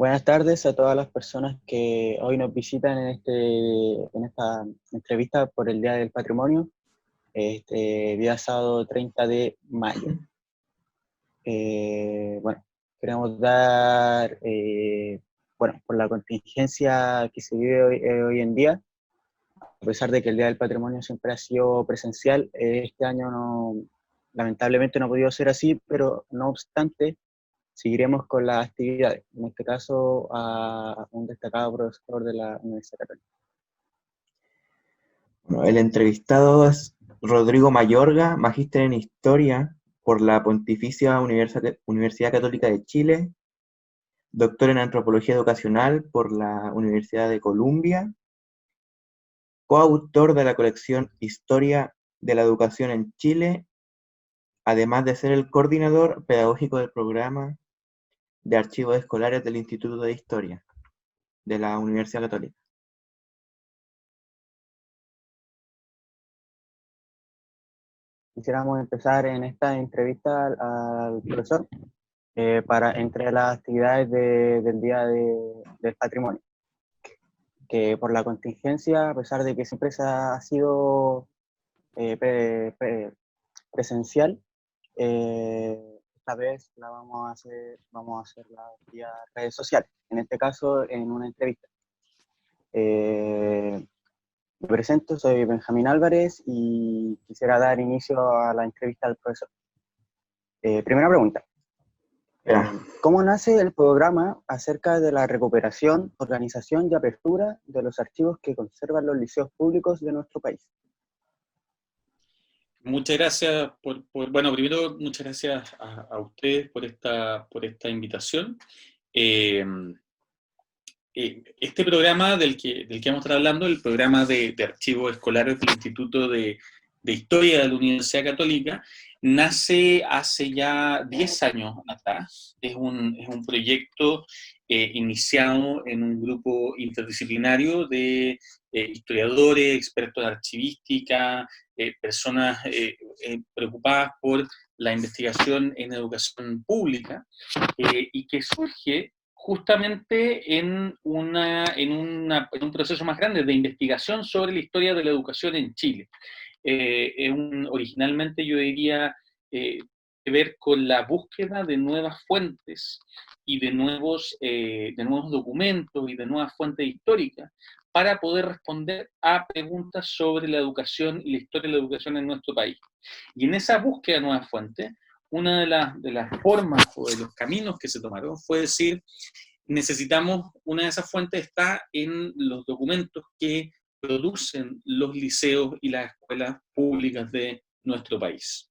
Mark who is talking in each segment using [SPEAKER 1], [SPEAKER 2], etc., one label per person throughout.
[SPEAKER 1] Buenas tardes a todas las personas que hoy nos visitan en esta entrevista por el Día del Patrimonio, este día sábado 30 de mayo. Bueno, queremos dar, bueno, por la contingencia que se vive hoy en día, a pesar de que el Día del Patrimonio siempre ha sido presencial, este año lamentablemente no ha podido ser así, pero no obstante, seguiremos con las actividades, en este caso a un destacado profesor de la Universidad Católica.
[SPEAKER 2] Bueno, el entrevistado es Rodrigo Mayorga, magíster en Historia por la Pontificia Universidad Católica de Chile, doctor en Antropología Educacional por la Universidad de Columbia, coautor de la colección Historia de la Educación en Chile, además de ser el coordinador pedagógico del programa de archivos escolares del Instituto de Historia de la Universidad Católica.
[SPEAKER 1] Quisiéramos empezar en esta entrevista al profesor para entre las actividades del Día del Patrimonio, que por la contingencia, a pesar de que siempre se ha sido presencial, esta vez la vamos a hacerla vía redes sociales, en este caso en una entrevista. Me presento, soy Benjamín Álvarez y quisiera dar inicio a la entrevista al profesor. Primera pregunta. ¿Cómo nace el programa acerca de la recuperación, organización y apertura de los archivos que conservan los liceos públicos de nuestro país?
[SPEAKER 3] Muchas gracias bueno, primero, muchas gracias a ustedes por esta invitación. Este programa del que vamos a estar hablando, el programa de archivos escolares del Instituto de Historia de la Universidad Católica, nace hace ya 10 años atrás. Es un proyecto iniciado en un grupo interdisciplinario de historiadores, expertos de archivística, personas preocupadas por la investigación en educación pública, y que surge justamente en un proceso más grande de investigación sobre la historia de la educación en Chile. Originalmente yo diría que ver con la búsqueda de nuevas fuentes y de nuevos documentos y de nuevas fuentes históricas para poder responder a preguntas sobre la educación y la historia de la educación en nuestro país. Y en esa búsqueda de nuevas fuentes, una de las formas o de los caminos que se tomaron fue decir, necesitamos, una de esas fuentes está en los documentos que producen los liceos y las escuelas públicas de nuestro país.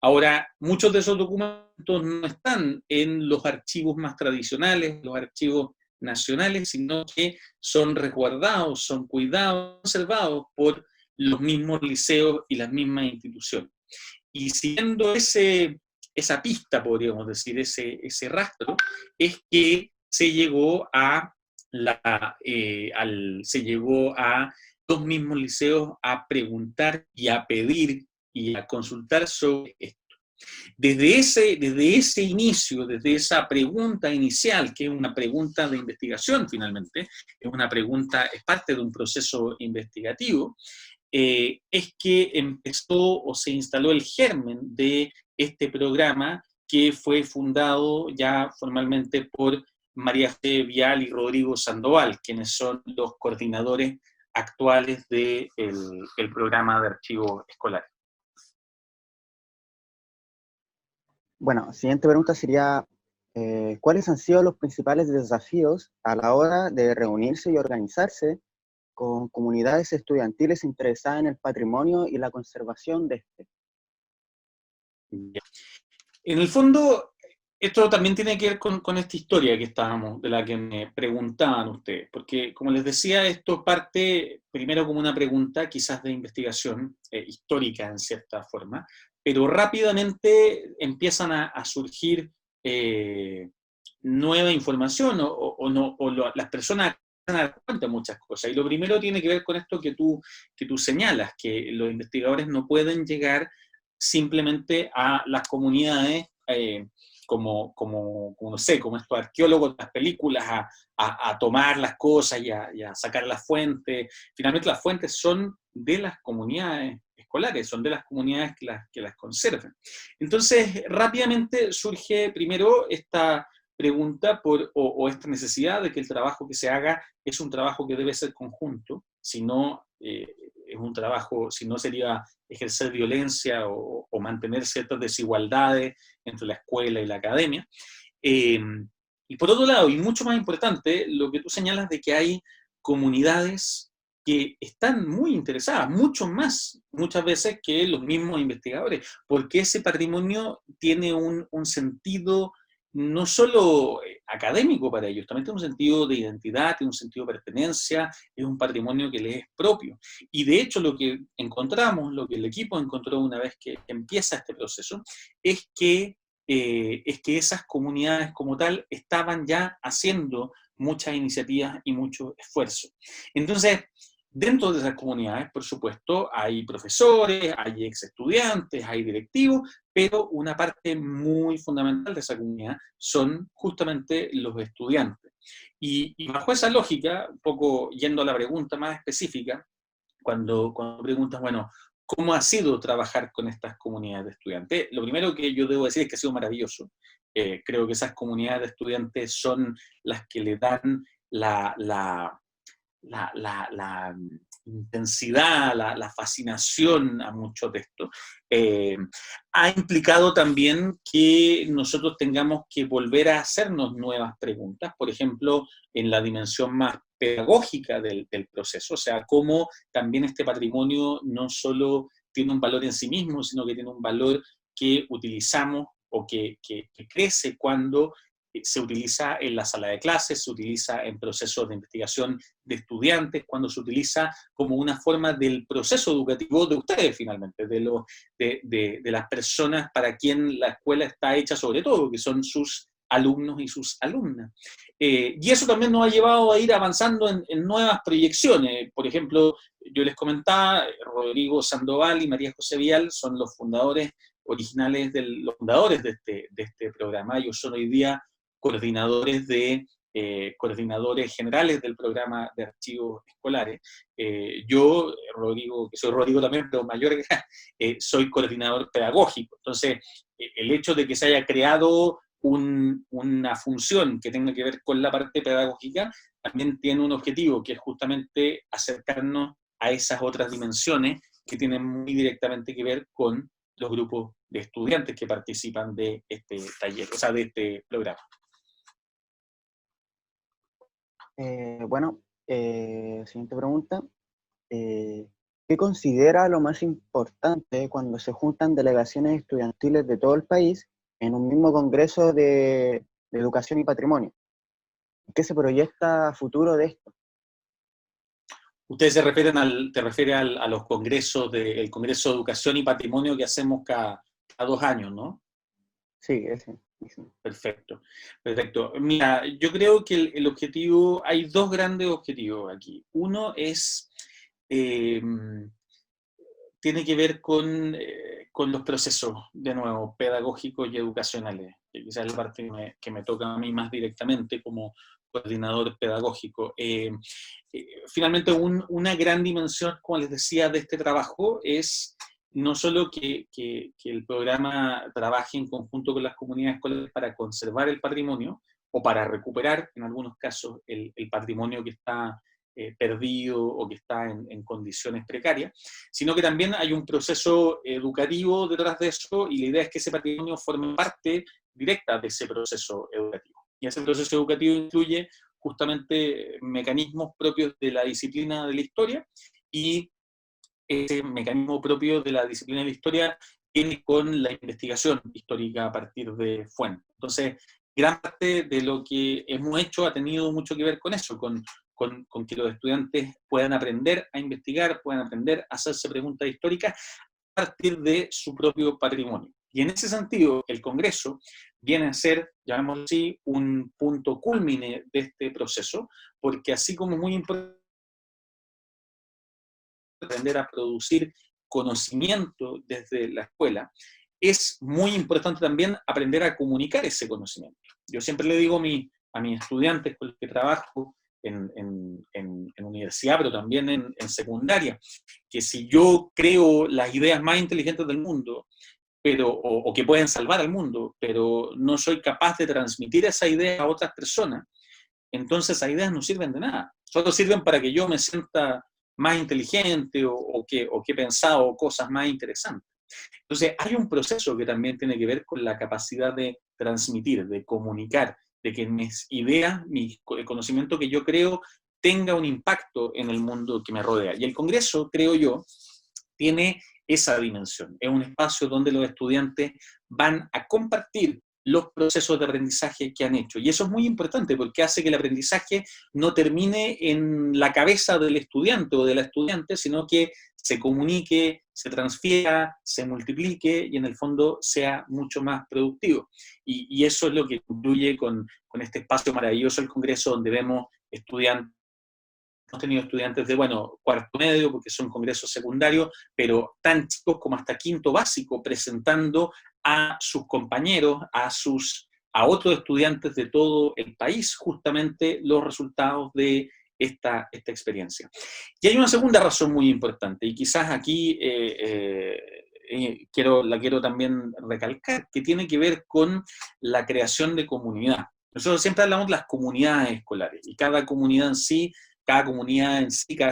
[SPEAKER 3] Ahora, muchos de esos documentos no están en los archivos más tradicionales, los archivos nacionales, sino que son resguardados, son cuidados, conservados por los mismos liceos y las mismas instituciones. Y siguiendo esa pista, podríamos decir, ese rastro, es que se llegó a los mismos liceos a preguntar y a pedir y a consultar sobre esto. Desde ese inicio, desde esa pregunta inicial, que es una pregunta de investigación finalmente, es parte de un proceso investigativo, es que empezó o se instaló el germen de este programa que fue fundado ya formalmente por María José Vial y Rodrigo Sandoval, quienes son los coordinadores actuales del programa de archivos escolares.
[SPEAKER 1] Bueno, siguiente pregunta sería, ¿cuáles han sido los principales desafíos a la hora de reunirse y organizarse con comunidades estudiantiles interesadas en el patrimonio y la conservación de este?
[SPEAKER 3] En el fondo, esto también tiene que ver con esta historia de la que me preguntaban ustedes, porque como les decía, esto parte primero como una pregunta quizás de investigación histórica en cierta forma, pero rápidamente empiezan a surgir nueva información las personas se dan cuenta de muchas cosas. Y lo primero tiene que ver con esto que tú señalas, que los investigadores no pueden llegar simplemente a las comunidades no sé, como estos arqueólogos de las películas, a tomar las cosas y a sacar las fuentes. Finalmente las fuentes son de las comunidades escolares, son de las comunidades que las conservan. Entonces, rápidamente surge primero esta pregunta o esta necesidad de que el trabajo que se haga es un trabajo que debe ser conjunto, si no es un trabajo, si no sería ejercer violencia o mantener ciertas desigualdades entre la escuela y la academia. Y por otro lado, y mucho más importante, lo que tú señalas de que hay comunidades que están muy interesadas, mucho más, muchas veces, que los mismos investigadores, porque ese patrimonio tiene un sentido no solo académico para ellos, también tiene un sentido de identidad, tiene un sentido de pertenencia, es un patrimonio que les es propio. Y de hecho lo que encontramos, lo que el equipo encontró una vez que empieza este proceso, es que esas comunidades como tal estaban ya haciendo muchas iniciativas y mucho esfuerzo. Entonces, dentro de esas comunidades, por supuesto, hay profesores, hay ex estudiantes, hay directivos, pero una parte muy fundamental de esa comunidad son justamente los estudiantes. Y bajo esa lógica, un poco yendo a la pregunta más específica, cuando preguntas, bueno, ¿cómo ha sido trabajar con estas comunidades de estudiantes? Lo primero que yo debo decir es que ha sido maravilloso. Creo que esas comunidades de estudiantes son las que le dan la intensidad, la fascinación a mucho de esto. Ha implicado también que nosotros tengamos que volver a hacernos nuevas preguntas, por ejemplo, en la dimensión más pedagógica del proceso, o sea, cómo también este patrimonio no solo tiene un valor en sí mismo, sino que tiene un valor que utilizamos o que crece cuando se utiliza en la sala de clases, se utiliza en procesos de investigación de estudiantes, cuando se utiliza como una forma del proceso educativo de ustedes finalmente, de las personas para quien la escuela está hecha sobre todo, que son sus alumnos y sus alumnas. Y eso también nos ha llevado a ir avanzando en nuevas proyecciones. Por ejemplo, yo les comentaba, Rodrigo Sandoval y María José Vial son los fundadores originales, los fundadores de este programa. Ellos son hoy día coordinadores coordinadores generales del programa de archivos escolares. Yo, Rodrigo, que soy Rodrigo también, pero mayor, soy coordinador pedagógico. Entonces, el hecho de que se haya creado una función que tenga que ver con la parte pedagógica, también tiene un objetivo, que es justamente acercarnos a esas otras dimensiones que tienen muy directamente que ver con los grupos de estudiantes que participan de este taller, o sea, de este programa.
[SPEAKER 1] Siguiente pregunta. ¿Qué considera lo más importante cuando se juntan delegaciones estudiantiles de todo el país en un mismo congreso de educación y patrimonio? ¿Qué se proyecta a futuro de esto?
[SPEAKER 3] Ustedes te refieren a los congresos, el Congreso de Educación y Patrimonio que hacemos cada 2 años, ¿no?
[SPEAKER 1] Sí, ese.
[SPEAKER 3] Perfecto, perfecto. Mira, yo creo que el objetivo, hay dos grandes objetivos aquí. Uno es, tiene que ver con los procesos, de nuevo, pedagógicos y educacionales, que quizás es la parte que me toca a mí más directamente como coordinador pedagógico. Finalmente, una gran dimensión, como les decía, de este trabajo es no solo que el programa trabaje en conjunto con las comunidades escolares para conservar el patrimonio, o para recuperar, en algunos casos, el patrimonio que está perdido o que está en condiciones precarias, sino que también hay un proceso educativo detrás de eso, y la idea es que ese patrimonio forme parte directa de ese proceso educativo. Y ese proceso educativo incluye justamente mecanismos propios de la disciplina de la historia, y ese mecanismo propio de la disciplina de la historia tiene con la investigación histórica a partir de fuentes. Entonces, gran parte de lo que hemos hecho ha tenido mucho que ver con eso, con que los estudiantes puedan aprender a investigar, puedan aprender a hacerse preguntas históricas a partir de su propio patrimonio. Y en ese sentido, el Congreso viene a ser, llamémoslo así, un punto cúlmine de este proceso, porque así como es muy importante aprender a producir conocimiento desde la escuela, es muy importante también aprender a comunicar ese conocimiento. Yo siempre le digo a mis estudiantes con los que trabajo en universidad, pero también en secundaria, que si yo creo las ideas más inteligentes del mundo, o que pueden salvar al mundo, pero no soy capaz de transmitir esa idea a otras personas, entonces esas ideas no sirven de nada. Solo sirven para que yo me sienta más inteligente o que he pensado cosas más interesantes. Entonces hay un proceso que también tiene que ver con la capacidad de transmitir, de comunicar, de que mis ideas, el conocimiento que yo creo, tenga un impacto en el mundo que me rodea. Y el Congreso, creo yo, tiene esa dimensión. Es un espacio donde los estudiantes van a compartir los procesos de aprendizaje que han hecho. Y eso es muy importante porque hace que el aprendizaje no termine en la cabeza del estudiante o de la estudiante, sino que se comunique, se transfiera, se multiplique y en el fondo sea mucho más productivo. Y eso es lo que concluye con este espacio maravilloso del Congreso, donde vemos estudiantes. Hemos tenido estudiantes de, cuarto medio, porque son congresos secundarios, pero tan chicos como hasta quinto básico, presentando a sus compañeros, a otros estudiantes de todo el país, justamente los resultados de esta experiencia. Y hay una segunda razón muy importante, y quizás aquí la quiero también recalcar, que tiene que ver con la creación de comunidad. Nosotros siempre hablamos de las comunidades escolares, y cada comunidad en sí, cada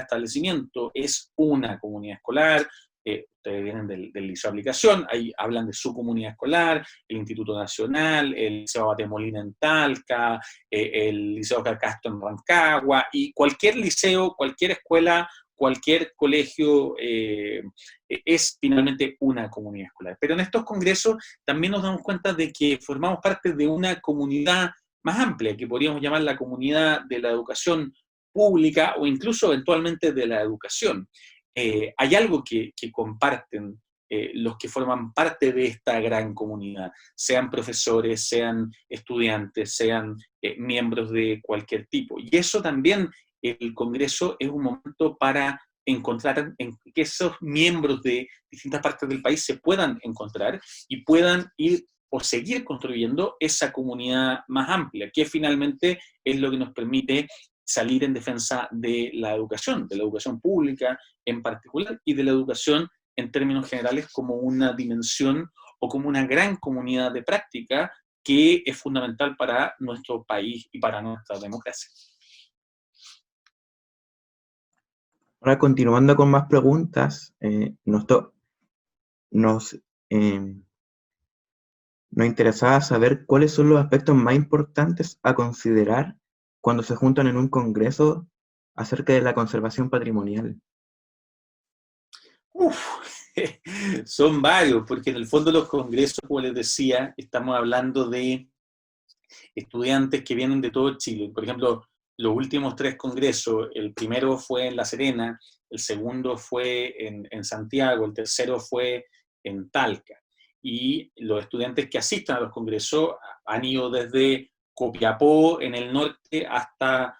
[SPEAKER 3] establecimiento es una comunidad escolar. Ustedes vienen del Liceo de Aplicación, ahí hablan de su comunidad escolar, el Instituto Nacional, el Liceo Abate Molina en Talca, el Liceo Oscar Castro en Rancagua, y cualquier liceo, cualquier escuela, cualquier colegio es finalmente una comunidad escolar. Pero en estos congresos también nos damos cuenta de que formamos parte de una comunidad más amplia, que podríamos llamar la comunidad de la educación pública o incluso eventualmente de la educación. Hay algo que comparten los que forman parte de esta gran comunidad, sean profesores, sean estudiantes, sean miembros de cualquier tipo. Y eso también, el Congreso es un momento para encontrar que esos miembros de distintas partes del país se puedan encontrar y puedan ir o seguir construyendo esa comunidad más amplia, que finalmente es lo que nos permite salir en defensa de la educación pública en particular, y de la educación en términos generales como una dimensión o como una gran comunidad de práctica que es fundamental para nuestro país y para nuestra democracia.
[SPEAKER 2] Ahora, continuando con más preguntas, nos interesaba saber cuáles son los aspectos más importantes a considerar cuando se juntan en un congreso acerca de la conservación patrimonial.
[SPEAKER 3] Son varios, porque en el fondo los congresos, como les decía, estamos hablando de estudiantes que vienen de todo Chile. Por ejemplo, los últimos 3 congresos, el primero fue en La Serena, el segundo fue en Santiago, el tercero fue en Talca. Y los estudiantes que asistan a los congresos han ido desde Copiapó en el norte hasta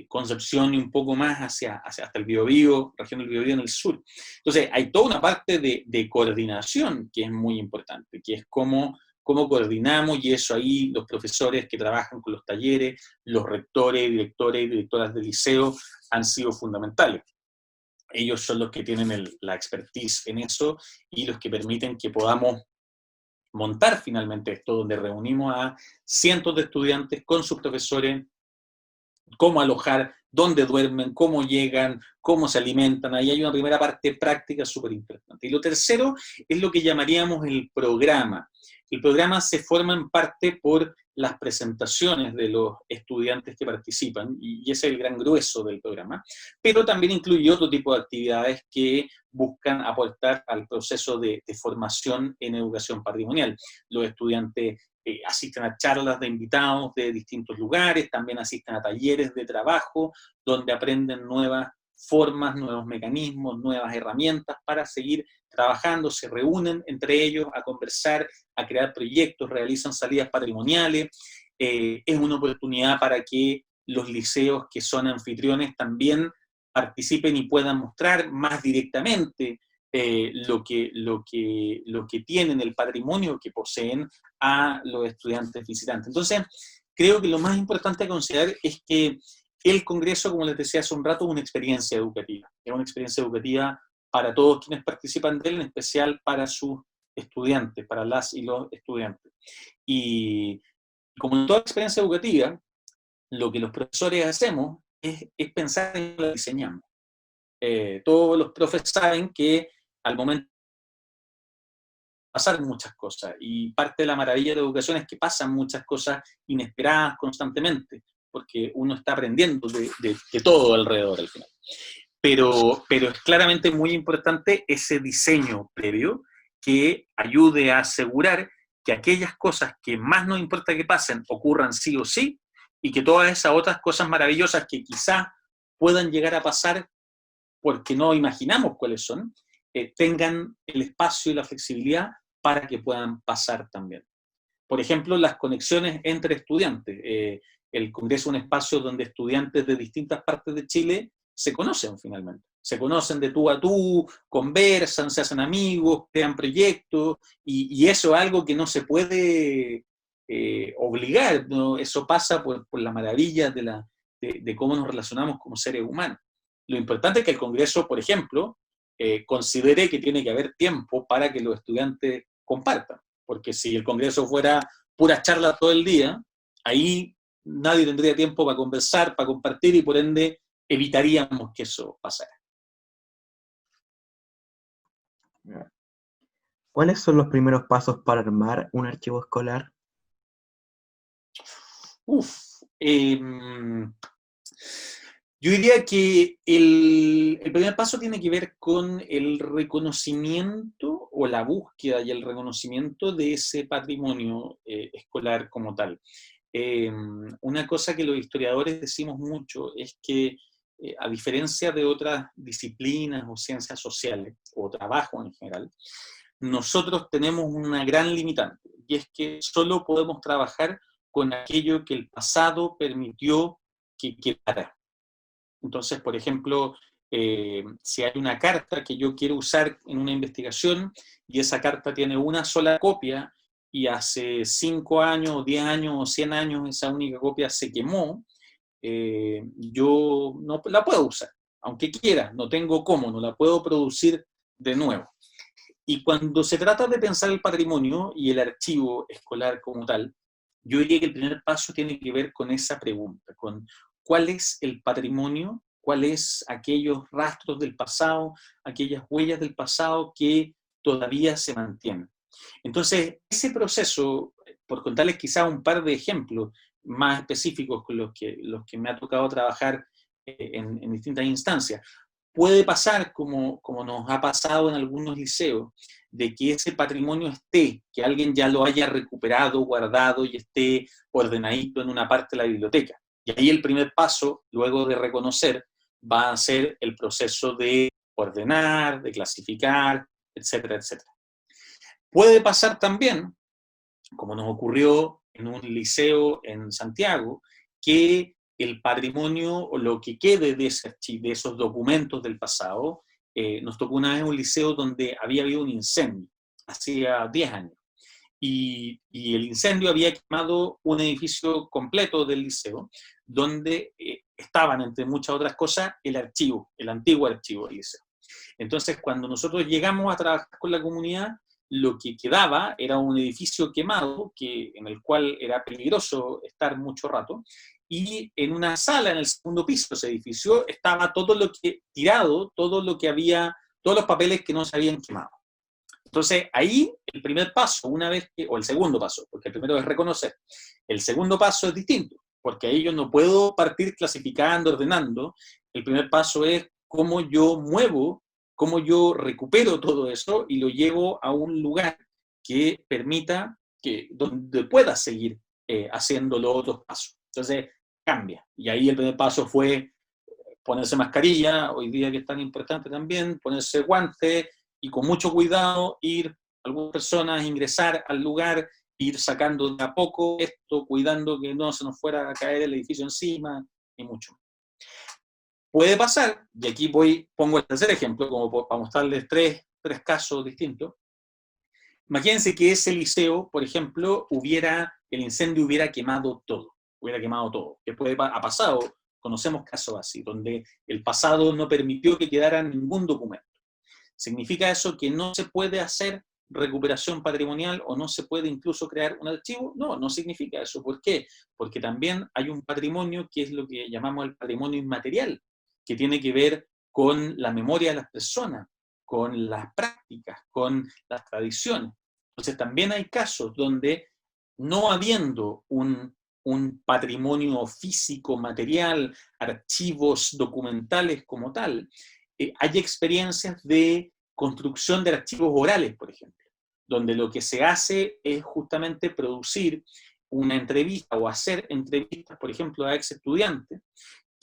[SPEAKER 3] Concepción y un poco más hasta el Biobío, región del Biobío en el sur. Entonces, hay toda una parte de coordinación que es muy importante, que es cómo coordinamos, y eso ahí los profesores que trabajan con los talleres, los rectores, directores y directoras del liceo han sido fundamentales. Ellos son los que tienen la expertise en eso y los que permiten que podamos montar finalmente esto, donde reunimos a cientos de estudiantes con sus profesores, cómo alojar, dónde duermen, cómo llegan, cómo se alimentan. Ahí hay una primera parte práctica súper importante. Y lo tercero es lo que llamaríamos el programa. El programa se forma en parte por las presentaciones de los estudiantes que participan, y ese es el gran grueso del programa, pero también incluye otro tipo de actividades que buscan aportar al proceso de formación en educación patrimonial. Los estudiantes asisten a charlas de invitados de distintos lugares, también asisten a talleres de trabajo, donde aprenden nuevas formas, nuevos mecanismos, nuevas herramientas para seguir trabajando, se reúnen entre ellos a conversar, a crear proyectos, realizan salidas patrimoniales. Es una oportunidad para que los liceos que son anfitriones también participen y puedan mostrar más directamente lo que tienen, el patrimonio que poseen a los estudiantes visitantes. Entonces, creo que lo más importante a considerar es que el Congreso, como les decía hace un rato, es una experiencia educativa. Es una experiencia educativa para todos quienes participan de él, en especial para sus estudiantes, para las y los estudiantes. Y como en toda experiencia educativa, lo que los profesores hacemos es pensar en lo que diseñamos. Todos los profes saben que al momento pasar muchas cosas, y parte de la maravilla de la educación es que pasan muchas cosas inesperadas constantemente, porque uno está aprendiendo de todo alrededor al final. Pero es claramente muy importante ese diseño previo que ayude a asegurar que aquellas cosas que más nos importa que pasen ocurran sí o sí, y que todas esas otras cosas maravillosas que quizás puedan llegar a pasar porque no imaginamos cuáles son, tengan el espacio y la flexibilidad para que puedan pasar también. Por ejemplo, las conexiones entre estudiantes. El Congreso es un espacio donde estudiantes de distintas partes de Chile se conocen finalmente. Se conocen de tú a tú, conversan, se hacen amigos, crean proyectos, y eso es algo que no se puede obligar, ¿no? Eso pasa por la maravilla de cómo nos relacionamos como seres humanos. Lo importante es que el Congreso, por ejemplo, considere que tiene que haber tiempo para que los estudiantes compartan, porque si el Congreso fuera pura charla todo el día, ahí nadie tendría tiempo para conversar, para compartir, y por ende evitaríamos que eso pasara.
[SPEAKER 2] ¿Cuáles son los primeros pasos para armar un archivo escolar?
[SPEAKER 3] Yo diría que el primer paso tiene que ver con el reconocimiento o la búsqueda y el reconocimiento de ese patrimonio escolar como tal. Una cosa que los historiadores decimos mucho es que, a diferencia de otras disciplinas o ciencias sociales, o trabajo en general, nosotros tenemos una gran limitante, y es que solo podemos trabajar con aquello que el pasado permitió que quedara. Entonces, por ejemplo, si hay una carta que yo quiero usar en una investigación y esa carta tiene una sola copia y hace 5 años, o 10 años, o 100 años esa única copia se quemó, yo no la puedo usar, aunque quiera, no tengo cómo, no la puedo producir de nuevo. Y cuando se trata de pensar el patrimonio y el archivo escolar como tal, yo diría que el primer paso tiene que ver con esa pregunta, con cuál es el patrimonio, cuáles aquellos rastros del pasado, aquellas huellas del pasado que todavía se mantienen. Entonces, ese proceso, por contarles quizá un par de ejemplos más específicos con los que me ha tocado trabajar en distintas instancias, puede pasar, como nos ha pasado en algunos liceos, de que ese patrimonio esté, que alguien ya lo haya recuperado, guardado y esté ordenadito en una parte de la biblioteca. Y ahí el primer paso, luego de reconocer, va a ser el proceso de ordenar, de clasificar, etcétera, etcétera. Puede pasar también, como nos ocurrió en un liceo en Santiago, que el patrimonio o lo que quede de esos documentos del pasado, nos tocó una vez un liceo donde había habido un incendio, hacía 10 años, y el incendio había quemado un edificio completo del liceo, donde estaban, entre muchas otras cosas, el antiguo archivo del liceo. Entonces, cuando nosotros llegamos a trabajar con la comunidad, lo que quedaba era un edificio quemado, en el cual era peligroso estar mucho rato, y en una sala en el segundo piso de ese edificio estaba todo lo que tirado, todo lo que había, todos los papeles que no se habían quemado. Entonces, ahí el primer paso, o el segundo paso, porque el primero es reconocer, el segundo paso es distinto, porque ahí yo no puedo partir clasificando, ordenando. El primer paso es cómo yo muevo, cómo yo recupero todo eso y lo llevo a un lugar que permita donde pueda seguir haciendo los otros pasos. Entonces, cambia. Y ahí el primer paso fue ponerse mascarilla, hoy día que es tan importante también, ponerse guantes, y con mucho cuidado algunas personas ingresar al lugar, ir sacando de a poco esto, cuidando que no se nos fuera a caer el edificio encima, y mucho. Puede pasar, y aquí pongo el tercer ejemplo, como para mostrarles 3 tres casos distintos. Imagínense que ese liceo, por ejemplo, el incendio hubiera quemado todo, que ha pasado, conocemos casos así, donde el pasado no permitió que quedara ningún documento. ¿Significa eso que no se puede hacer recuperación patrimonial o no se puede incluso crear un archivo? No, no significa eso. ¿Por qué? Porque también hay un patrimonio que es lo que llamamos el patrimonio inmaterial, que tiene que ver con la memoria de las personas, con las prácticas, con las tradiciones. Entonces también hay casos donde no habiendo un patrimonio físico, material, archivos documentales como tal, hay experiencias de construcción de archivos orales, por ejemplo, donde lo que se hace es justamente producir una entrevista o hacer entrevistas, por ejemplo, a ex estudiantes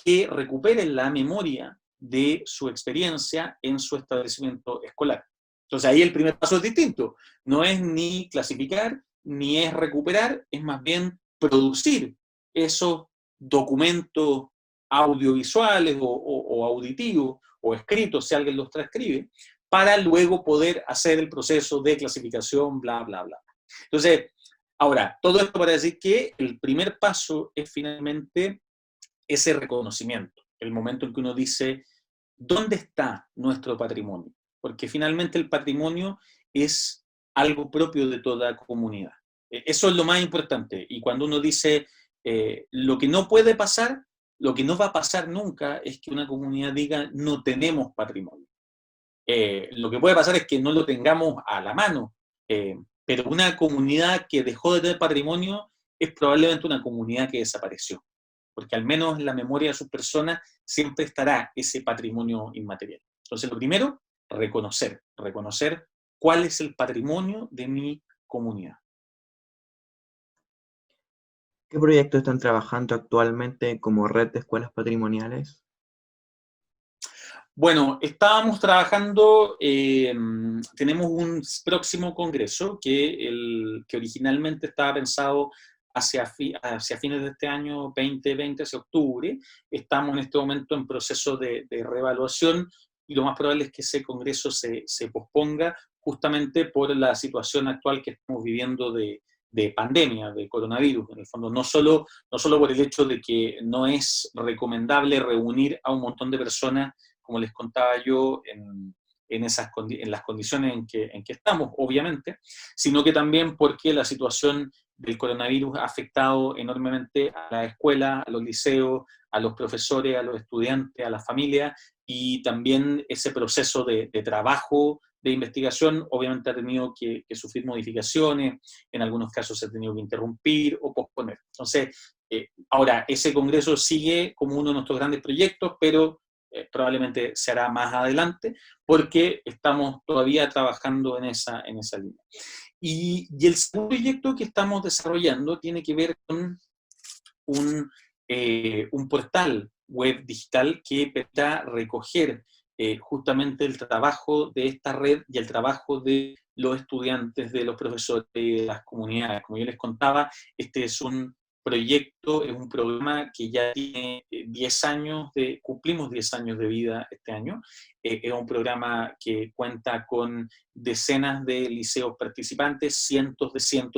[SPEAKER 3] que recuperen la memoria de su experiencia en su establecimiento escolar. Entonces ahí el primer paso es distinto. No es ni clasificar, ni es recuperar, es más bien producir esos documentos audiovisuales o auditivos o escritos, si alguien los transcribe, para luego poder hacer el proceso de clasificación, bla, bla, bla. Entonces, ahora, todo esto para decir que el primer paso es finalmente ese reconocimiento, el momento en que uno dice, ¿dónde está nuestro patrimonio? Porque finalmente el patrimonio es algo propio de toda comunidad. Eso es lo más importante. Y cuando uno dice, lo que no puede pasar, lo que no va a pasar nunca es que una comunidad diga, no tenemos patrimonio. Lo que puede pasar es que no lo tengamos a la mano, pero una comunidad que dejó de tener patrimonio es probablemente una comunidad que desapareció, porque al menos en la memoria de sus personas siempre estará ese patrimonio inmaterial. Entonces, lo primero, reconocer cuál es el patrimonio de mi comunidad.
[SPEAKER 2] ¿Qué proyectos están trabajando actualmente como red de escuelas patrimoniales?
[SPEAKER 3] Bueno, estábamos trabajando, tenemos un próximo congreso que originalmente estaba pensado hacia fines de este año 2020, hacia octubre. Estamos en este momento en proceso de reevaluación y lo más probable es que ese congreso se posponga justamente por la situación actual que estamos viviendo de pandemia, de coronavirus, en el fondo, no solo por el hecho de que no es recomendable reunir a un montón de personas, como les contaba yo, en las condiciones en que estamos, obviamente, sino que también porque la situación del coronavirus ha afectado enormemente a la escuela, a los liceos, a los profesores, a los estudiantes, a las familias, y también ese proceso de trabajo, de investigación, obviamente ha tenido que sufrir modificaciones, en algunos casos se ha tenido que interrumpir o posponer. Entonces, ahora, ese congreso sigue como uno de nuestros grandes proyectos, pero probablemente se hará más adelante, porque estamos todavía trabajando en esa línea. Y el segundo proyecto que estamos desarrollando tiene que ver con un portal web digital que permita recoger justamente el trabajo de esta red y el trabajo de los estudiantes, de los profesores, de las comunidades. Como yo les contaba, este es un proyecto, es un programa que ya tiene 10 años, cumplimos 10 años de vida este año. Es un programa que cuenta con decenas de liceos participantes, cientos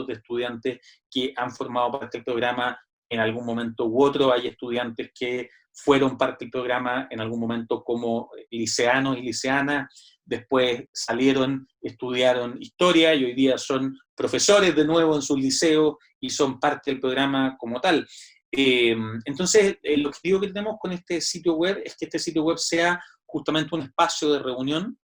[SPEAKER 3] de estudiantes que han formado parte del programa en algún momento u otro. Hay estudiantes que fueron parte del programa en algún momento como liceanos y liceanas, después salieron, estudiaron historia y hoy día son profesores de nuevo en sus liceos y son parte del programa como tal. Entonces, el objetivo que tenemos con este sitio web es que este sitio web sea justamente un espacio de reunión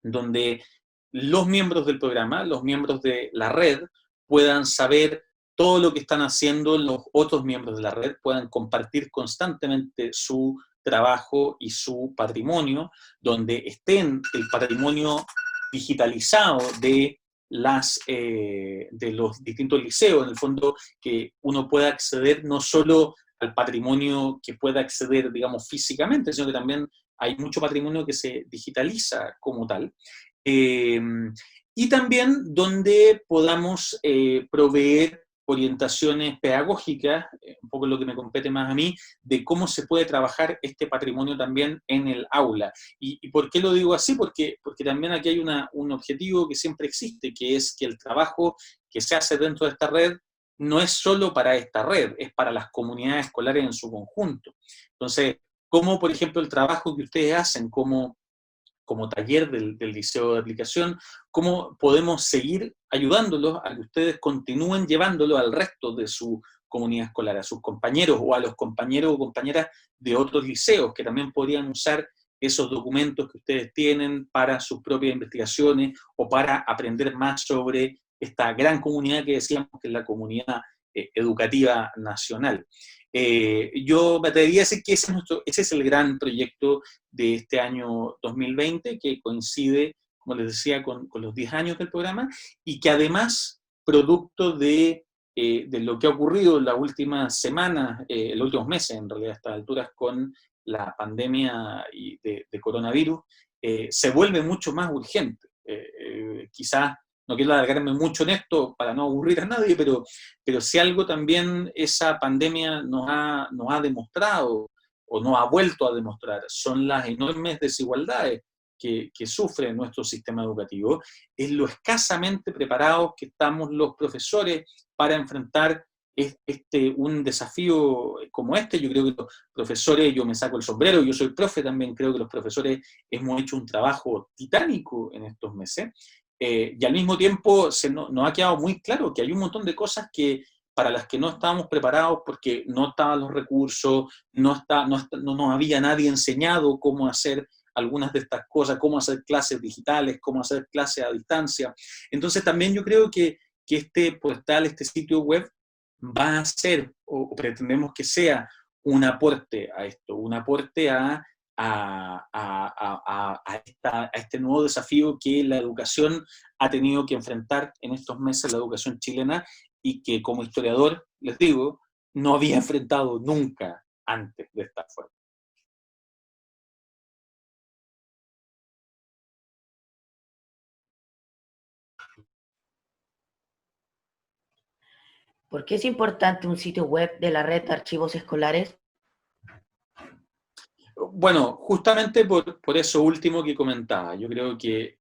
[SPEAKER 3] donde los miembros del programa, los miembros de la red, puedan saber todo lo que están haciendo los otros miembros de la red, puedan compartir constantemente su trabajo y su patrimonio, donde estén el patrimonio digitalizado de los distintos liceos, en el fondo, que uno pueda acceder no solo al patrimonio que pueda acceder, digamos, físicamente, sino que también hay mucho patrimonio que se digitaliza como tal. Y también donde podamos proveer orientaciones pedagógicas, un poco lo que me compete más a mí, de cómo se puede trabajar este patrimonio también en el aula. ¿Y por qué lo digo así? Porque también aquí hay un objetivo que siempre existe, que es que el trabajo que se hace dentro de esta red no es solo para esta red, es para las comunidades escolares en su conjunto. Entonces, cómo, por ejemplo, el trabajo que ustedes hacen como taller del liceo de aplicación, cómo podemos seguir ayudándolos a que ustedes continúen llevándolo al resto de su comunidad escolar, a sus compañeros o a los compañeros o compañeras de otros liceos que también podrían usar esos documentos que ustedes tienen para sus propias investigaciones o para aprender más sobre esta gran comunidad que decíamos que es la comunidad educativa nacional. Yo me atrevería a decir que ese es el gran proyecto de este año 2020, que coincide, como les decía, con los 10 años del programa, y que además, producto de lo que ha ocurrido en las últimas semanas, en los últimos meses, en realidad, a estas alturas, con la pandemia de coronavirus, se vuelve mucho más urgente. Quizás no quiero alargarme mucho en esto para no aburrir a nadie, pero si algo también esa pandemia nos ha demostrado, o nos ha vuelto a demostrar, son las enormes desigualdades que sufre nuestro sistema educativo, es lo escasamente preparados que estamos los profesores para enfrentar un desafío como este. Yo creo que los profesores, yo me saco el sombrero, yo soy profe también, creo que los profesores hemos hecho un trabajo titánico en estos meses, y al mismo tiempo nos ha quedado muy claro que hay un montón de cosas para las que no estábamos preparados porque no estaban los recursos, no nos había nadie enseñado cómo hacer algunas de estas cosas, cómo hacer clases digitales, cómo hacer clases a distancia. Entonces también yo creo que este portal, este sitio web, va a ser, o pretendemos que sea, un aporte a esto, un aporte a este nuevo desafío que la educación ha tenido que enfrentar en estos meses, la educación chilena, y que como historiador, les digo, no había enfrentado nunca antes de esta forma.
[SPEAKER 4] ¿Por qué es importante un sitio web de la red de archivos escolares?
[SPEAKER 3] Bueno, justamente por eso último que comentaba. Yo creo que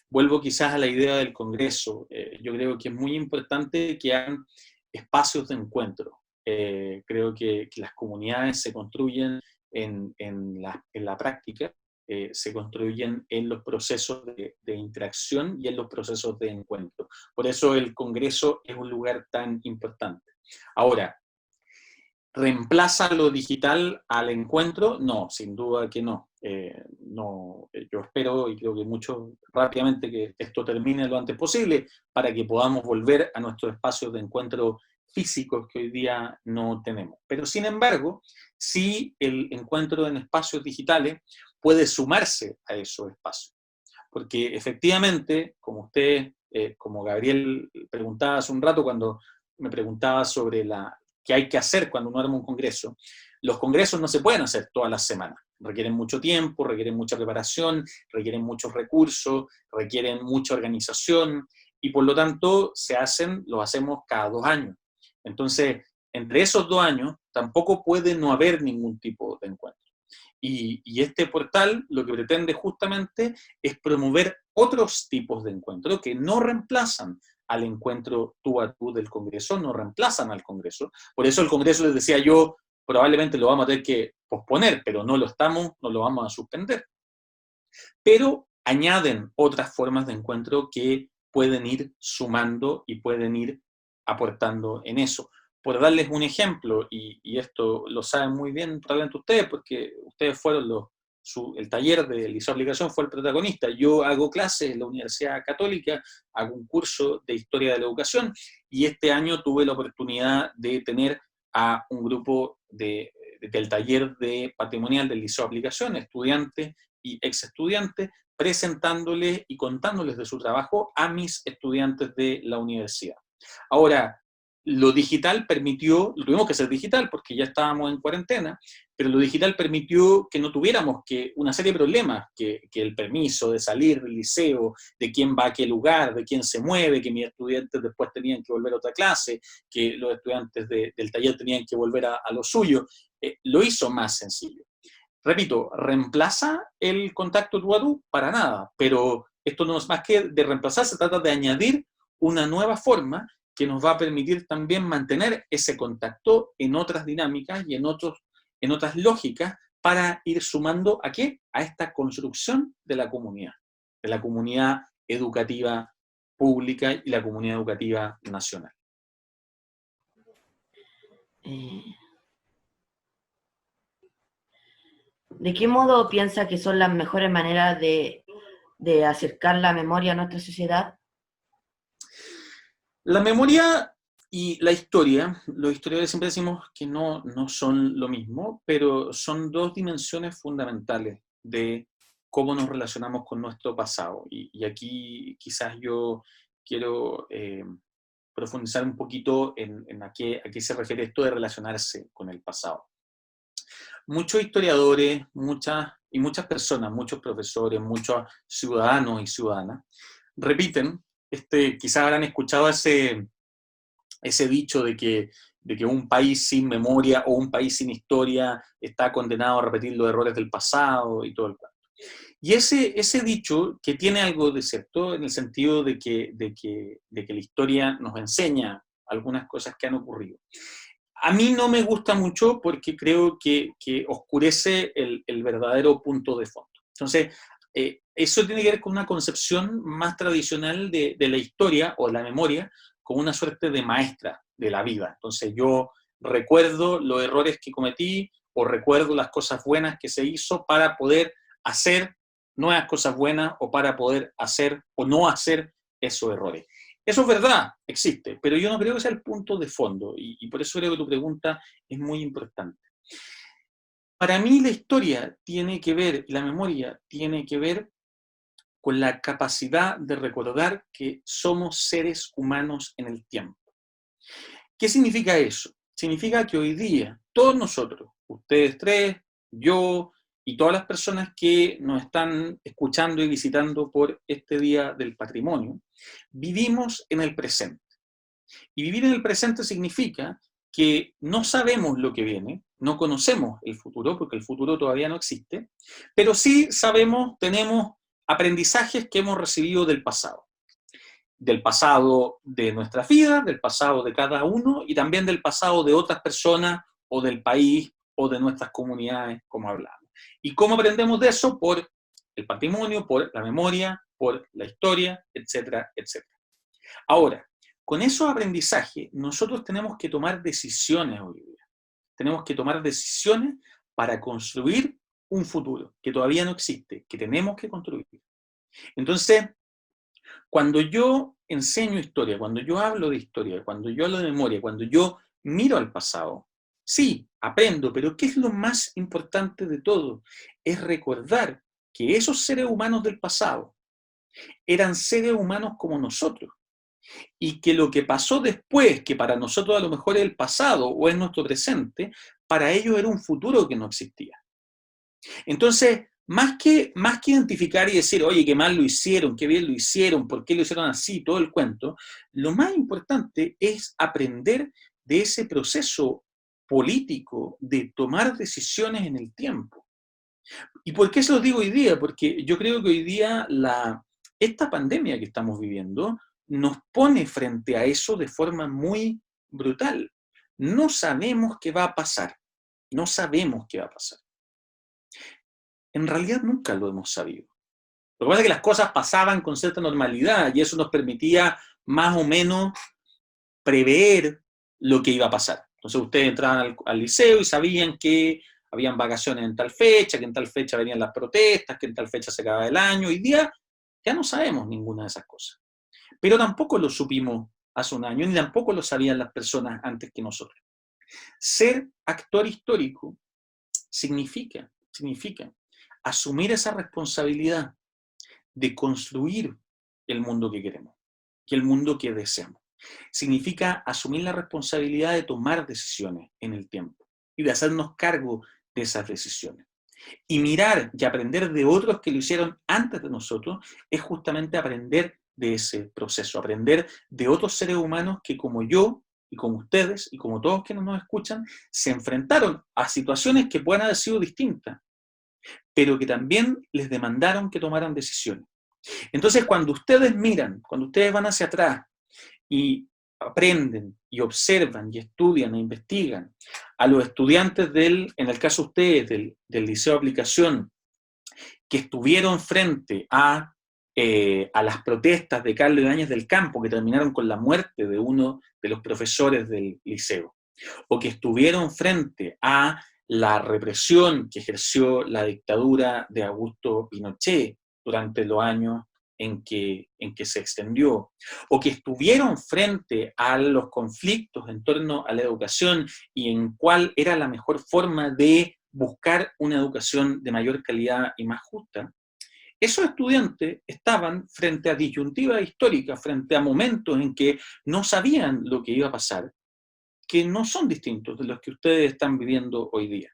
[SPEAKER 3] vuelvo quizás a la idea del Congreso. Yo creo que es muy importante que hayan espacios de encuentro. Creo que las comunidades se construyen en la práctica, se construyen en los procesos de interacción y en los procesos de encuentro. Por eso el Congreso es un lugar tan importante. Ahora, ¿reemplaza lo digital al encuentro? No, sin duda que no. Yo espero y creo que mucho rápidamente que esto termine lo antes posible para que podamos volver a nuestros espacios de encuentro físicos que hoy día no tenemos. Pero sin embargo, sí el encuentro en espacios digitales puede sumarse a esos espacios. Porque efectivamente, como como Gabriel preguntaba hace un rato cuando me preguntaba sobre qué hay que hacer cuando uno arma un congreso, los congresos no se pueden hacer todas las semanas. Requieren mucho tiempo, requieren mucha preparación, requieren muchos recursos, requieren mucha organización, y por lo tanto los hacemos cada 2 años. Entonces, entre esos 2 años, tampoco puede no haber ningún tipo de encuentro. Y este portal lo que pretende justamente es promover otros tipos de encuentro que no reemplazan al encuentro tú a tú del Congreso, no reemplazan al Congreso. Por eso el Congreso, les decía yo, probablemente lo vamos a tener que posponer, pero no lo vamos a suspender. Pero añaden otras formas de encuentro que pueden ir sumando y pueden ir aportando en eso. Por darles un ejemplo, y esto lo saben muy bien probablemente ustedes, porque ustedes fueron el taller de Liceo de Aplicación fue el protagonista. Yo hago clases en la Universidad Católica, hago un curso de Historia de la Educación, y este año tuve la oportunidad de tener a un grupo del taller de patrimonial del Liceo de Aplicación, estudiantes y ex estudiantes, presentándoles y contándoles de su trabajo a mis estudiantes de la universidad. Ahora, lo digital permitió, lo tuvimos que hacer digital porque ya estábamos en cuarentena, pero lo digital permitió que no tuviéramos una serie de problemas, que el permiso de salir del liceo, de quién va a qué lugar, de quién se mueve, que mis estudiantes después tenían que volver a otra clase, que los estudiantes del taller tenían que volver a lo suyo, lo hizo más sencillo. Repito, ¿reemplaza el contacto tú a tú? Para nada, pero esto no es más que de reemplazar, se trata de añadir una nueva forma que nos va a permitir también mantener ese contacto en otras dinámicas y en otras lógicas para ir sumando ¿a qué? A esta construcción de la comunidad educativa pública y la comunidad educativa nacional.
[SPEAKER 4] ¿De qué modo piensa que son las mejores maneras de acercar la memoria a nuestra sociedad?
[SPEAKER 3] La memoria y la historia, los historiadores siempre decimos que no son lo mismo, pero son dos dimensiones fundamentales de cómo nos relacionamos con nuestro pasado. Y aquí quizás yo quiero profundizar un poquito en a qué se refiere esto de relacionarse con el pasado. Muchos historiadores, muchas personas, muchos profesores, muchos ciudadanos y ciudadanas, repiten, quizás habrán escuchado ese dicho de que un país sin memoria o un país sin historia está condenado a repetir los errores del pasado y todo el cuento. Y ese dicho, que tiene algo de cierto, en el sentido de que la historia nos enseña algunas cosas que han ocurrido. A mí no me gusta mucho porque creo que oscurece el verdadero punto de fondo. Entonces, eso tiene que ver con una concepción más tradicional de la historia o la memoria como una suerte de maestra de la vida. Entonces, yo recuerdo los errores que cometí o recuerdo las cosas buenas que se hizo para poder hacer nuevas cosas buenas o para poder hacer o no hacer esos errores. Eso es verdad, existe, pero yo no creo que sea el punto de fondo, y por eso creo que tu pregunta es muy importante. Para mí la historia tiene que ver, la memoria tiene que ver con la capacidad de recordar que somos seres humanos en el tiempo. ¿Qué significa eso? Significa que hoy día, todos nosotros, ustedes tres, yo y todas las personas que nos están escuchando y visitando por este Día del Patrimonio, vivimos en el presente. Y vivir en el presente significa que no sabemos lo que viene, no conocemos el futuro, porque el futuro todavía no existe, pero sí sabemos, tenemos aprendizajes que hemos recibido del pasado de nuestra vida, del pasado de cada uno y también del pasado de otras personas o del país o de nuestras comunidades, como hablamos. ¿Y cómo aprendemos de eso? Por el patrimonio, por la memoria, por la historia, etcétera, etcétera. Ahora, con esos aprendizajes, nosotros tenemos que tomar decisiones hoy día. Tenemos que tomar decisiones para construir un futuro que todavía no existe, que tenemos que construir. Entonces, cuando yo enseño historia, cuando yo hablo de historia, cuando yo hablo de memoria, cuando yo miro al pasado, sí, aprendo, pero ¿qué es lo más importante de todo? Es recordar que esos seres humanos del pasado eran seres humanos como nosotros, y que lo que pasó después, que para nosotros a lo mejor es el pasado o es nuestro presente, para ellos era un futuro que no existía. Entonces, más que identificar y decir, oye, qué mal lo hicieron, qué bien lo hicieron, por qué lo hicieron así, todo el cuento, lo más importante es aprender de ese proceso político de tomar decisiones en el tiempo. ¿Y por qué se los digo hoy día? Porque yo creo que hoy día esta pandemia que estamos viviendo nos pone frente a eso de forma muy brutal. No sabemos qué va a pasar. No sabemos qué va a pasar. En realidad nunca lo hemos sabido. Lo que pasa es que las cosas pasaban con cierta normalidad y eso nos permitía más o menos prever lo que iba a pasar. Entonces ustedes entraban al liceo y sabían que habían vacaciones en tal fecha, que en tal fecha venían las protestas, que en tal fecha se acababa el año. Hoy día ya no sabemos ninguna de esas cosas. Pero tampoco lo supimos hace un año, ni tampoco lo sabían las personas antes que nosotros. Ser actor histórico significa asumir esa responsabilidad de construir el mundo que queremos y el mundo que deseamos. Significa asumir la responsabilidad de tomar decisiones en el tiempo y de hacernos cargo de esas decisiones. Y mirar y aprender de otros que lo hicieron antes de nosotros es justamente aprender de ese proceso, aprender de otros seres humanos que como yo y como ustedes y como todos quienes nos escuchan, se enfrentaron a situaciones que pueden haber sido distintas, pero que también les demandaron que tomaran decisiones. Entonces, cuando ustedes miran, cuando ustedes van hacia atrás y aprenden y observan y estudian e investigan a los estudiantes en el caso de ustedes, del Liceo de Aplicación, que estuvieron frente a las protestas de Carlos Ibáñez del Campo, que terminaron con la muerte de uno de los profesores del liceo, o que estuvieron frente a la represión que ejerció la dictadura de Augusto Pinochet durante los años en que se extendió, o que estuvieron frente a los conflictos en torno a la educación y en cuál era la mejor forma de buscar una educación de mayor calidad y más justa, esos estudiantes estaban frente a disyuntivas históricas, frente a momentos en que no sabían lo que iba a pasar, que no son distintos de los que ustedes están viviendo hoy día.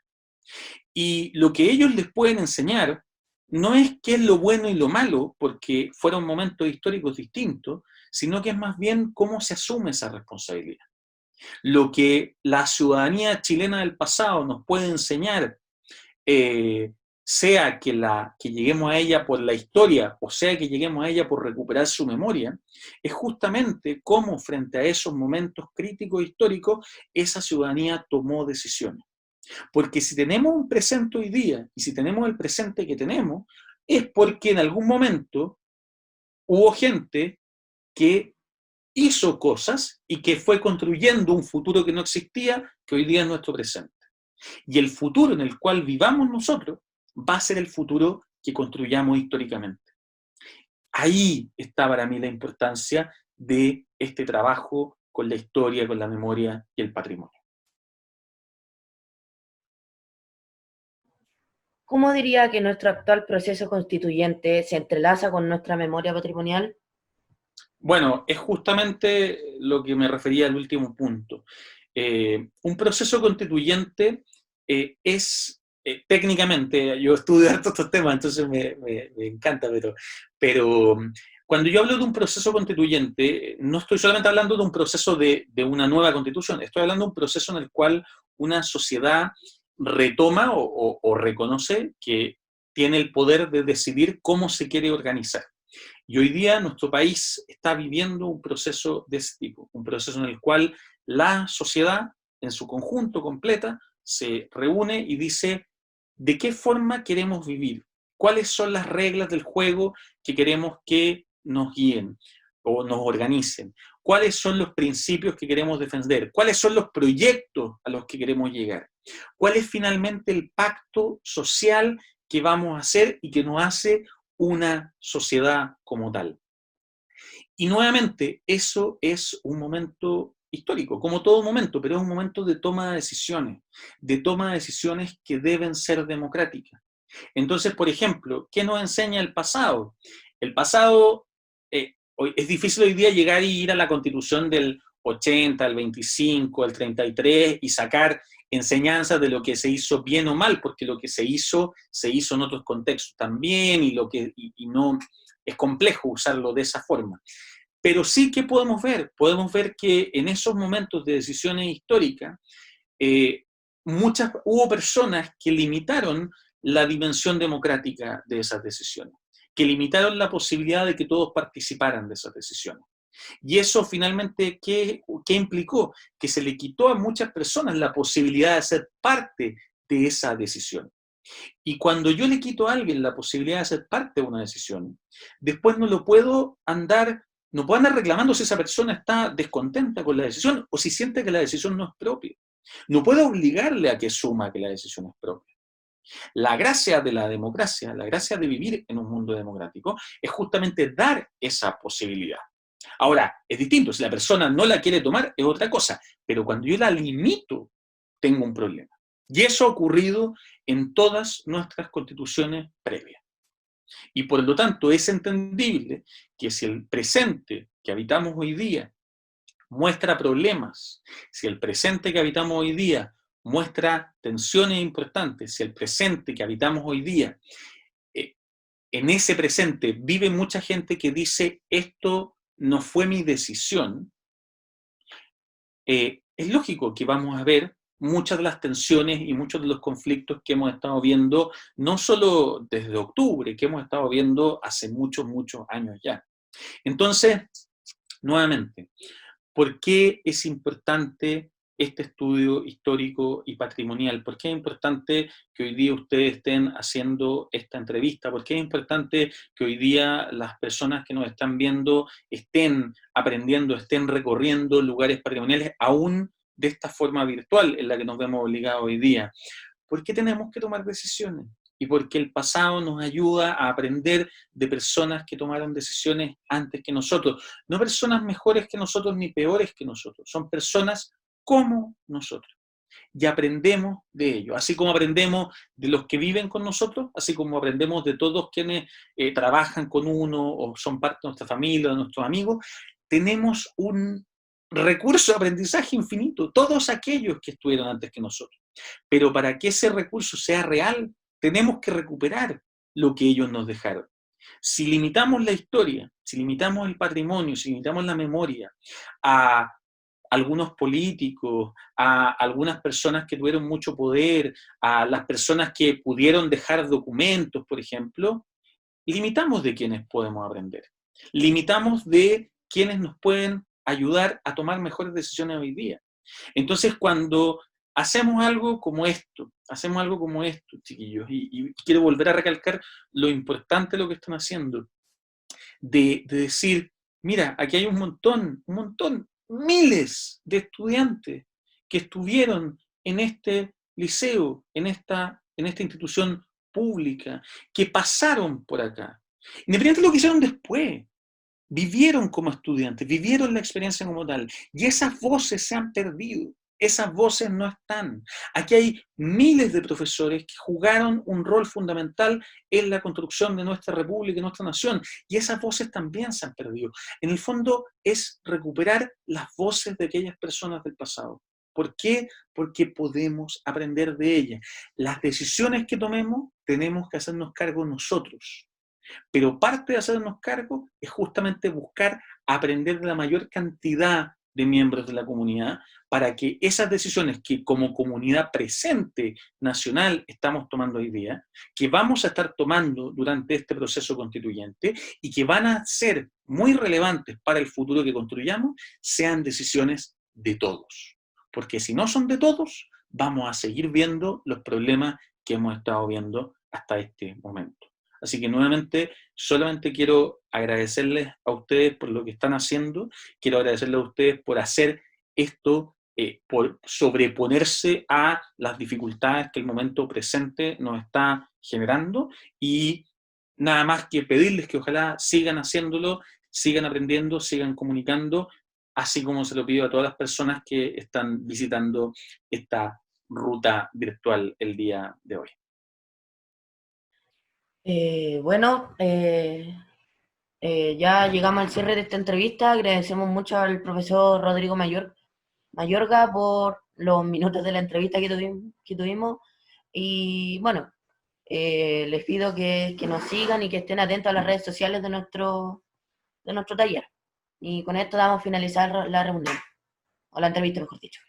[SPEAKER 3] Y lo que ellos les pueden enseñar no es qué es lo bueno y lo malo, porque fueron momentos históricos distintos, sino que es más bien cómo se asume esa responsabilidad. Lo que la ciudadanía chilena del pasado nos puede enseñar, sea que lleguemos a ella por la historia, o sea que lleguemos a ella por recuperar su memoria, es justamente cómo frente a esos momentos críticos históricos, esa ciudadanía tomó decisiones. Porque si tenemos un presente hoy día, y si tenemos el presente que tenemos, es porque en algún momento hubo gente que hizo cosas y que fue construyendo un futuro que no existía, que hoy día es nuestro presente. Y el futuro en el cual vivamos nosotros va a ser el futuro que construyamos históricamente. Ahí está para mí la importancia de este trabajo con la historia, con la memoria y el patrimonio.
[SPEAKER 4] ¿Cómo diría que nuestro actual proceso constituyente se entrelaza con nuestra memoria patrimonial?
[SPEAKER 3] Bueno, es justamente lo que me refería al último punto. Un proceso constituyente es técnicamente, yo estudio harto estos temas, entonces me encanta, pero cuando yo hablo de un proceso constituyente, no estoy solamente hablando de un proceso de una nueva constitución, estoy hablando de un proceso en el cual una sociedad retoma o reconoce que tiene el poder de decidir cómo se quiere organizar. Y hoy día nuestro país está viviendo un proceso de ese tipo, un proceso en el cual la sociedad en su conjunto completa se reúne y dice de qué forma queremos vivir, cuáles son las reglas del juego que queremos que nos guíen o nos organicen, cuáles son los principios que queremos defender, cuáles son los proyectos a los que queremos llegar, cuál es finalmente el pacto social que vamos a hacer y que nos hace una sociedad como tal. Y nuevamente, eso es un momento histórico, como todo momento, pero es un momento de toma de decisiones que deben ser democráticas. Entonces, por ejemplo, ¿qué nos enseña el pasado? El pasado, es difícil hoy día llegar y ir a la Constitución del 80, el 25, el 33 y sacar enseñanzas de lo que se hizo bien o mal, porque lo que se hizo en otros contextos también, y no es complejo usarlo de esa forma. Pero sí que podemos ver que en esos momentos de decisiones históricas, hubo personas que limitaron la dimensión democrática de esas decisiones, que limitaron la posibilidad de que todos participaran de esas decisiones. Y eso finalmente, ¿qué implicó? Que se le quitó a muchas personas la posibilidad de ser parte de esa decisión. Y cuando yo le quito a alguien la posibilidad de ser parte de una decisión, después no puedo andar reclamando si esa persona está descontenta con la decisión o si siente que la decisión no es propia. No puedo obligarle a que asuma que la decisión es propia. La gracia de la democracia, la gracia de vivir en un mundo democrático, es justamente dar esa posibilidad. Ahora, es distinto, si la persona no la quiere tomar, es otra cosa, pero cuando yo la limito, tengo un problema. Y eso ha ocurrido en todas nuestras constituciones previas. Y por lo tanto, es entendible que si el presente que habitamos hoy día muestra problemas, si el presente que habitamos hoy día muestra tensiones importantes, si el presente que habitamos hoy día, en ese presente vive mucha gente que dice, esto no fue mi decisión, es lógico que vamos a ver muchas de las tensiones y muchos de los conflictos que hemos estado viendo, no solo desde octubre, que hemos estado viendo hace muchos, muchos años ya. Entonces, nuevamente, ¿por qué es importante este estudio histórico y patrimonial? ¿Por qué es importante que hoy día ustedes estén haciendo esta entrevista? ¿Por qué es importante que hoy día las personas que nos están viendo estén aprendiendo, estén recorriendo lugares patrimoniales, aún de esta forma virtual en la que nos vemos obligados hoy día? Porque tenemos que tomar decisiones y porque el pasado nos ayuda a aprender de personas que tomaron decisiones antes que nosotros. No personas mejores que nosotros ni peores que nosotros, son personas como nosotros. Y aprendemos de ellos, así como aprendemos de los que viven con nosotros, así como aprendemos de todos quienes trabajan con uno o son parte de nuestra familia, de nuestros amigos, tenemos un recurso de aprendizaje infinito, todos aquellos que estuvieron antes que nosotros. Pero para que ese recurso sea real, tenemos que recuperar lo que ellos nos dejaron. Si limitamos la historia, si limitamos el patrimonio, si limitamos la memoria a algunos políticos, a algunas personas que tuvieron mucho poder, a las personas que pudieron dejar documentos, por ejemplo, limitamos de quienes podemos aprender. Limitamos de quienes nos pueden ayudar a tomar mejores decisiones hoy día. Entonces, cuando hacemos algo como esto, chiquillos, y quiero volver a recalcar lo importante de lo que están haciendo, de decir, mira, aquí hay un montón, miles de estudiantes que estuvieron en este liceo, en esta institución pública, que pasaron por acá. Independientemente de lo que hicieron después, vivieron como estudiantes, vivieron la experiencia como tal, y esas voces se han perdido. Esas voces no están. Aquí hay miles de profesores que jugaron un rol fundamental en la construcción de nuestra república y nuestra nación, y esas voces también se han perdido. En el fondo es recuperar las voces de aquellas personas del pasado. ¿Por qué? Porque podemos aprender de ellas. Las decisiones que tomemos tenemos que hacernos cargo nosotros. Pero parte de hacernos cargo es justamente buscar aprender de la mayor cantidad de miembros de la comunidad para que esas decisiones que como comunidad presente nacional estamos tomando hoy día, que vamos a estar tomando durante este proceso constituyente y que van a ser muy relevantes para el futuro que construyamos, sean decisiones de todos. Porque si no son de todos, vamos a seguir viendo los problemas que hemos estado viendo hasta este momento. Así que nuevamente, solamente quiero agradecerles a ustedes por lo que están haciendo, quiero agradecerles a ustedes por hacer esto, por sobreponerse a las dificultades que el momento presente nos está generando, y nada más que pedirles que ojalá sigan haciéndolo, sigan aprendiendo, sigan comunicando, así como se lo pido a todas las personas que están visitando esta ruta virtual el día de hoy.
[SPEAKER 4] Ya llegamos al cierre de esta entrevista. Agradecemos mucho al profesor Rodrigo Mayorga por los minutos de la entrevista que tuvimos. Y bueno, les pido que nos sigan y que estén atentos a las redes sociales de nuestro taller. Y con esto damos a finalizar la reunión, o la entrevista, mejor dicho.